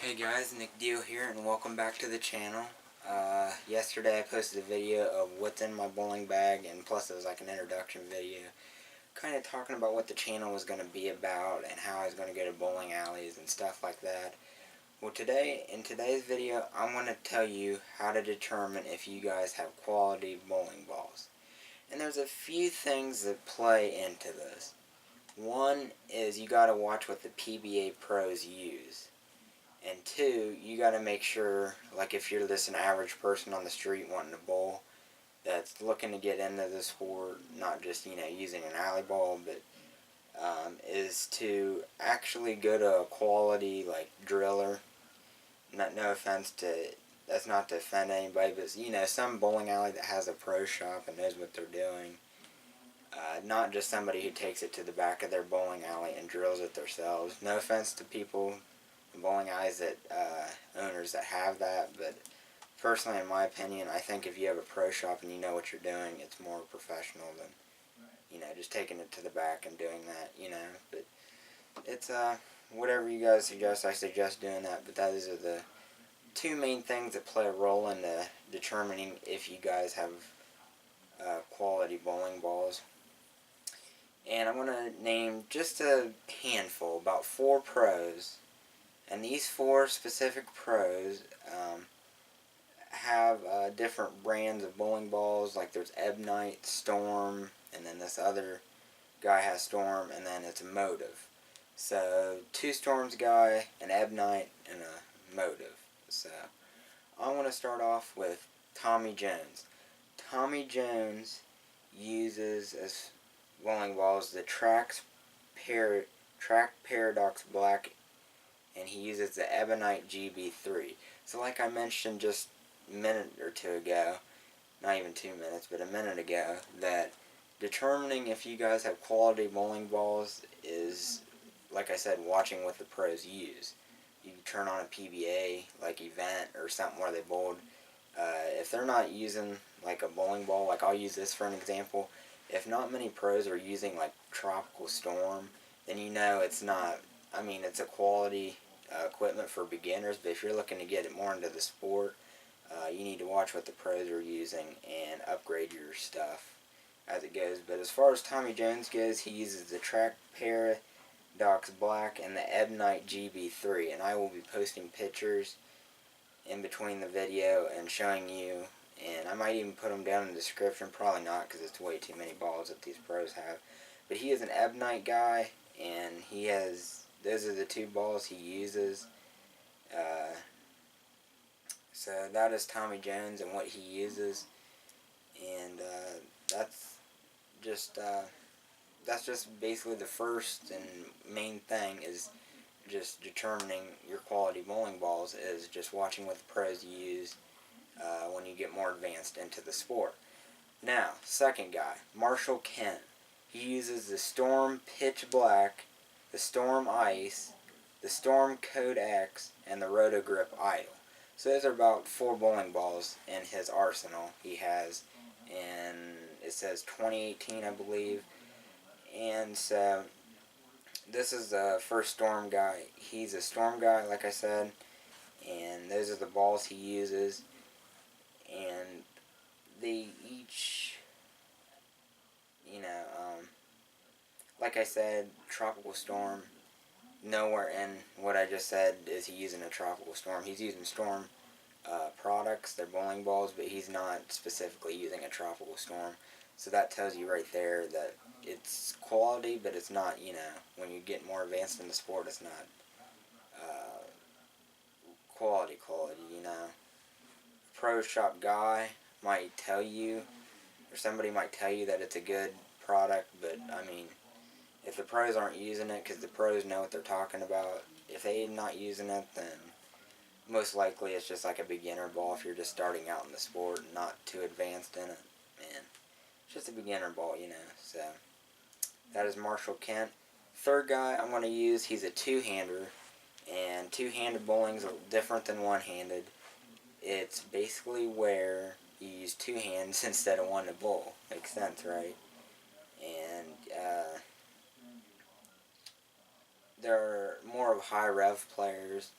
Hey guys, Nick Dio here, and welcome back to the channel. Yesterday I posted a video of what's in my bowling bag, and plus it was like an introduction video, kind of talking about what the channel was going to be about, and how I was going to go to bowling alleys and stuff like that. Well, in today's video, I'm going to tell you how to determine if you guys have quality bowling balls. And there's a few things that play into this. One is you got to watch what the PBA pros use. And two, you got to make sure, like if you're just an average person on the street wanting to bowl, that's looking to get into the sport, not just, using an alley ball, but is to actually go to a quality, like, driller. No offense to, that's not to offend anybody, but, some bowling alley that has a pro shop and knows what they're doing. Not just somebody who takes it to the back of their bowling alley and drills it themselves. No offense to people, bowling alleys that owners that have that, but personally, in my opinion, I think if you have a pro shop and you know what you're doing, it's more professional than just taking it to the back and doing that. But it's whatever you guys suggest, I suggest doing that. But those are the two main things that play a role in determining if you guys have quality bowling balls. And I'm going to name just a handful, about 4 pros. And these 4 specific pros have different brands of bowling balls. Like there's Ebonite, Storm, and then this other guy has Storm, and then it's a Motive. So 2 Storms guy, an Ebonite, and a Motive. So I want to start off with Tommy Jones. Tommy Jones uses as bowling balls the Track Paradox Black, and he uses the Ebonite GB3. So like I mentioned just a minute or two ago, not even 2 minutes, but a minute ago, that determining if you guys have quality bowling balls is, like I said, watching what the pros use. You turn on a PBA, like Event or something where they bowled. If they're not using like a bowling ball, like I'll use this for an example, if not many pros are using like Tropical Storm, then it's not, it's a quality equipment for beginners, but if you're looking to get it more into the sport, you need to watch what the pros are using and upgrade your stuff as it goes. But as far as Tommy Jones goes, he uses the Track Paradox Black and the Ebonite GB3, and I will be posting pictures in between the video and showing you, and I might even put them down in the description. Probably not, because it's way too many balls that these pros have. But he is an Ebonite guy, and those are the 2 balls he uses. So that is Tommy Jones and what he uses, and that's just basically the first and main thing is just determining your quality bowling balls, is just watching what the pros use when you get more advanced into the sport. Now, second guy, Marshall Kent. He uses the Storm Pitch Black, the Storm Ice, the Storm Code X, and the Roto Grip Idle. So those are about 4 bowling balls in his arsenal he has, and it says 2018, I believe. And so this is the first Storm guy. He's a Storm guy, like I said, and those are the balls he uses. And they each, like I said, Tropical Storm, nowhere in what I just said is he using a Tropical Storm. He's using Storm products, they're bowling balls, but he's not specifically using a Tropical Storm. So that tells you right there that it's quality, but it's not, when you get more advanced in the sport, it's not quality, Pro shop guy might tell you, or somebody might tell you that it's a good product, but if the pros aren't using it, because the pros know what they're talking about, if they're not using it, then most likely it's just like a beginner ball if you're just starting out in the sport and not too advanced in it. And it's just a beginner ball, So that is Marshall Kent. Third guy I'm going to use, he's a 2-hander, and 2-handed bowling is different than 1-handed. It's basically where you use 2 hands instead of 1 to bowl. Makes sense, right? And they're more of high rev players,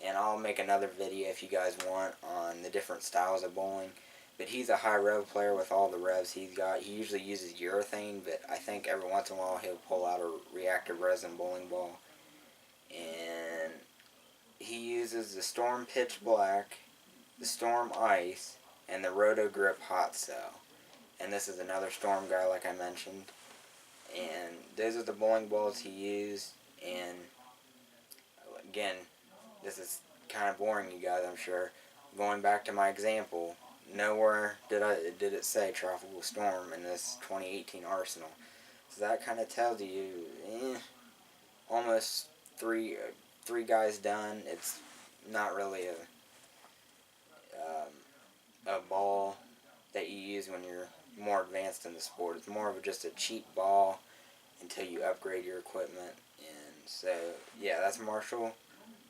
and I'll make another video if you guys want on the different styles of bowling. But he's a high rev player with all the revs he's got. He usually uses urethane, but I think every once in a while he'll pull out a reactive resin bowling ball. And he uses the Storm Pitch Black, the Storm Ice, and the Roto Grip Hot Cell. And this is another Storm guy like I mentioned. And those are the bowling balls he used. And again, this is kind of boring, you guys, I'm sure. Going back to my example, nowhere did it say Tropical Storm in this 2018 Arsenal. So that kind of tells you, almost three guys done. It's not really a ball that you use when you're more advanced in the sport. It's more of just a cheap ball until you upgrade your equipment. And so, yeah, that's Marshall.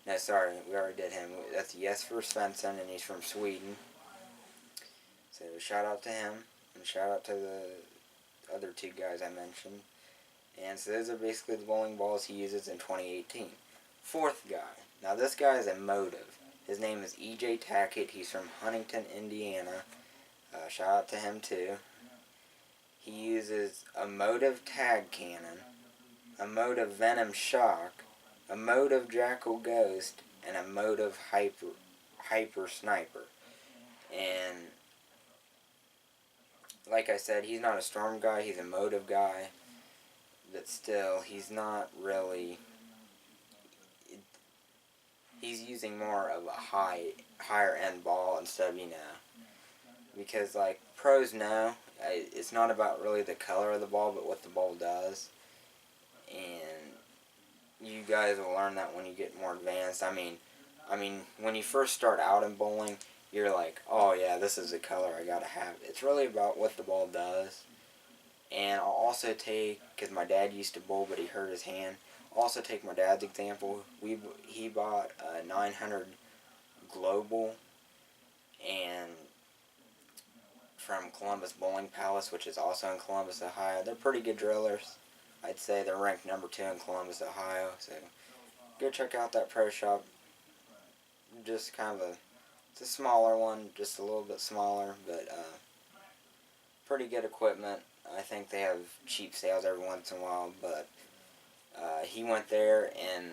No, sorry, we already did him. That's Jesper Svensson, and he's from Sweden. So shout out to him, and shout out to the other two guys I mentioned. And so those are basically the bowling balls he uses in 2018. Fourth guy. Now this guy is a Motive. His name is E.J. Tackett. He's from Huntington, Indiana. Shout out to him too. He uses a Motive Tag Cannon, a Motive Venom Shock, a Motive Jackal Ghost, and a Motive Hyper Sniper. And like I said, he's not a Storm guy, he's a Motive guy. But still, he's not really... He's using more of a higher end ball instead of, because like pros know, it's not about really the color of the ball, but what the ball does. And you guys will learn that when you get more advanced. I mean, when you first start out in bowling, you're like, oh yeah, this is the color I gotta have. It's really about what the ball does. And I'll also take, because my dad used to bowl, but he hurt his hand. I'll also take my dad's example. He bought a 900 Global, and from Columbus Bowling Palace, which is also in Columbus, Ohio. They're pretty good drillers. I'd say they're ranked number 2 in Columbus, Ohio. So go check out that pro shop. Just kind of it's a smaller one, just a little bit smaller, but pretty good equipment. I think they have cheap sales every once in a while, but he went there, and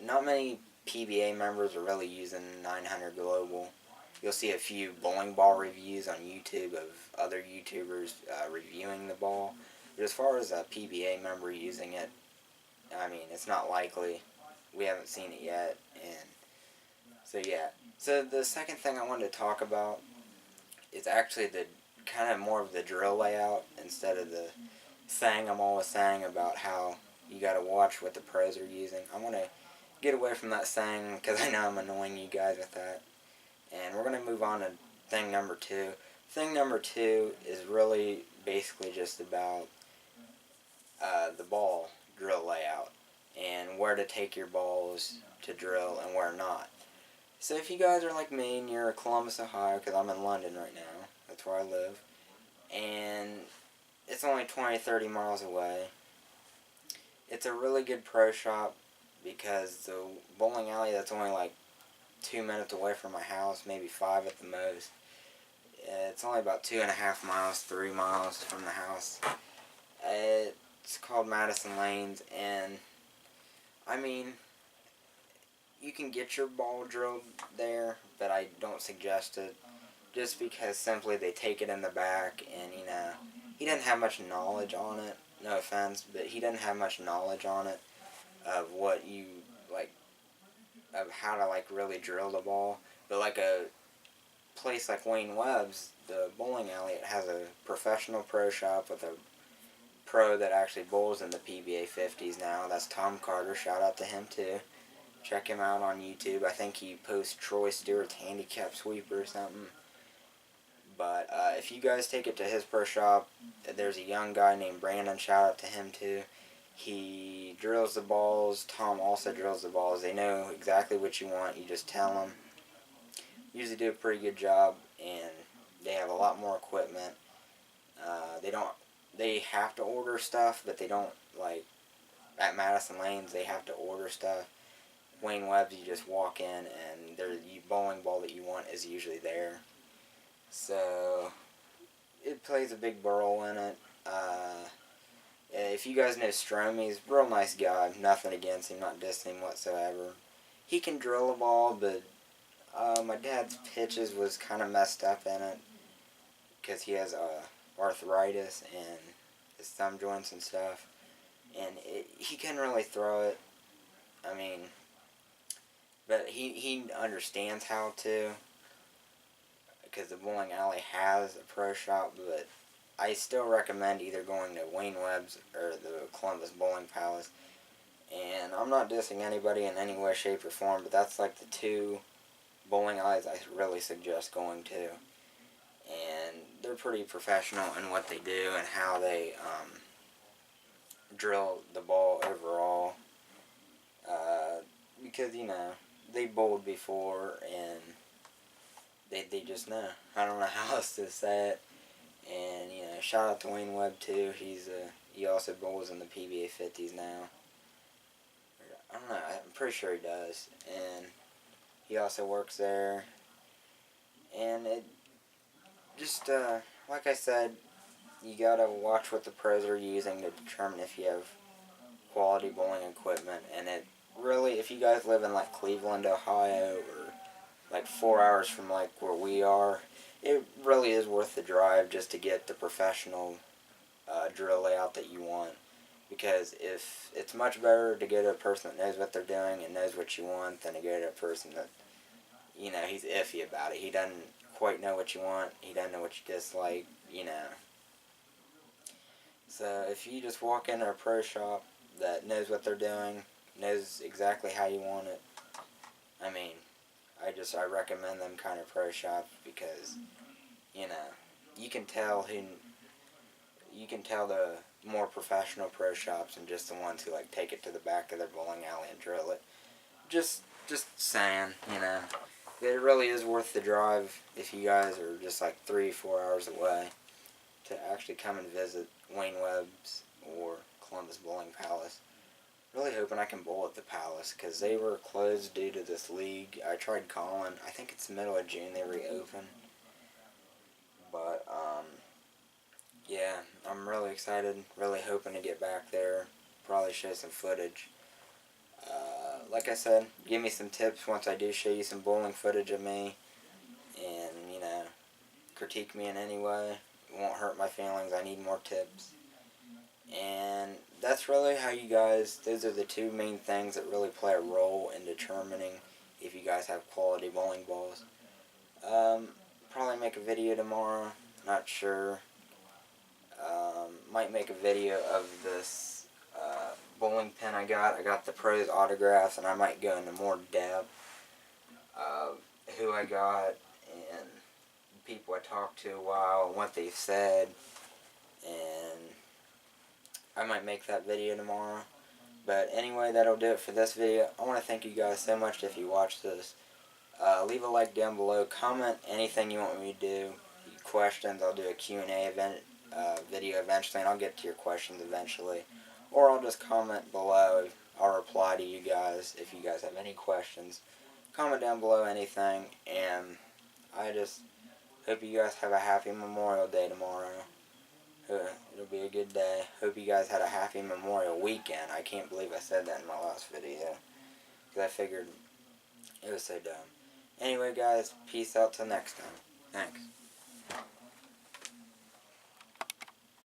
not many PBA members are really using 900 Global. You'll see a few bowling ball reviews on YouTube of other YouTubers reviewing the ball. But as far as a PBA member using it, I mean, it's not likely. We haven't seen it yet. And so, yeah. So the second thing I wanted to talk about is actually the kind of more of the drill layout instead of the thing I'm always saying about how you got to watch what the pros are using. I want to get away from that saying because I know I'm annoying you guys with that. And we're going to move on to thing number 2. Thing number 2 is really basically just about the ball drill layout and where to take your balls to drill and where not. So if you guys are like me and you're in Columbus, Ohio, because I'm in London right now, that's where I live, and it's only 20-30 miles away, it's a really good pro shop because the bowling alley that's only like 2 minutes away from my house, maybe 5 at the most. It's only about 2.5 miles, 3 miles from the house. It's called Madison Lanes, and I mean, you can get your ball drilled there, but I don't suggest it, just because simply they take it in the back, and he doesn't have much knowledge on it. No offense, but he doesn't have much knowledge on it of what you like, of how to like really drill the ball. But like a place like Wayne Webb's, the bowling alley, it has a professional pro shop with a pro that actually bowls in the PBA 50s now. That's Tom Carter. Shout out to him too. Check him out on YouTube. I think he posts Troy Stewart's handicap sweeper or something. But if you guys take it to his pro shop, there's a young guy named Brandon. Shout out to him too. He drills the balls. Tom also drills the balls. They know exactly what you want. You just tell them. Usually do a pretty good job, and they have a lot more equipment. They have to order stuff, but they don't, like, at Madison Lanes, they have to order stuff. Wayne Webb's, you just walk in and the bowling ball that you want is usually there. So it plays a big role in it. If you guys know Stromey, he's a real nice guy. Nothing against him, not dissing him whatsoever. He can drill a ball, but my dad's pitches was kind of messed up in it because he has arthritis and his thumb joints and stuff. And he couldn't really throw it. I mean, but he understands how to, because the bowling alley has a pro shop, but I still recommend either going to Wayne Webb's or the Columbus Bowling Palace. And I'm not dissing anybody in any way, shape, or form, but that's like the two bowling alleys I really suggest going to. And they're pretty professional in what they do and how they drill the ball overall. Because, you know, they bowled before and they just know. I don't know how else to say it. And, you know, shout out to Wayne Webb, too. He also bowls in the PBA 50s now. I don't know, I'm pretty sure he does. And he also works there. And it just, like I said, you gotta watch what the pros are using to determine if you have quality bowling equipment. And it really, if you guys live in, like, Cleveland, Ohio, or, like, 4 hours from, like, where we are, it really is worth the drive just to get the professional drill layout that you want. Because if it's much better to go to a person that knows what they're doing and knows what you want than to go to a person that, you know, he's iffy about it. He doesn't quite know what you want. He doesn't know what you dislike, you know. So if you just walk into a pro shop that knows what they're doing, knows exactly how you want it, I mean, I recommend them kind of pro shops because, you know, you can tell the more professional pro shops and just the ones who, like, take it to the back of their bowling alley and drill it. Just saying, you know, it really is worth the drive if you guys are just like 3-4 hours away to actually come and visit Wayne Webb's or Columbus Bowling Palace. Really hoping I can bowl at the Palace because they were closed due to this league. I tried calling. I think it's the middle of June they reopen. But, yeah, I'm really excited. Really hoping to get back there. Probably show some footage. Like I said, give me some tips once I do show you some bowling footage of me. And, you know, critique me in any way. It won't hurt my feelings. I need more tips. And that's really how you guys, those are the two main things that really play a role in determining if you guys have quality bowling balls. Probably make a video tomorrow, not sure. Might make a video of this bowling pin I got. I got the pros autographs, and I might go into more depth of who I got and people I talked to a while and what they've said. And I might make that video tomorrow. But anyway, that'll do it for this video. I want to thank you guys so much if you watched this. Leave a like down below. Comment anything you want me to do. Questions, I'll do a Q&A video eventually, and I'll get to your questions eventually. Or I'll just comment below. I'll reply to you guys if you guys have any questions. Comment down below anything, and I just hope you guys have a happy Memorial Day tomorrow. It'll be a good day. Hope you guys had a happy Memorial Weekend. I can't believe I said that in my last video, because I figured it was so dumb. Anyway, guys, peace out till next time. Thanks.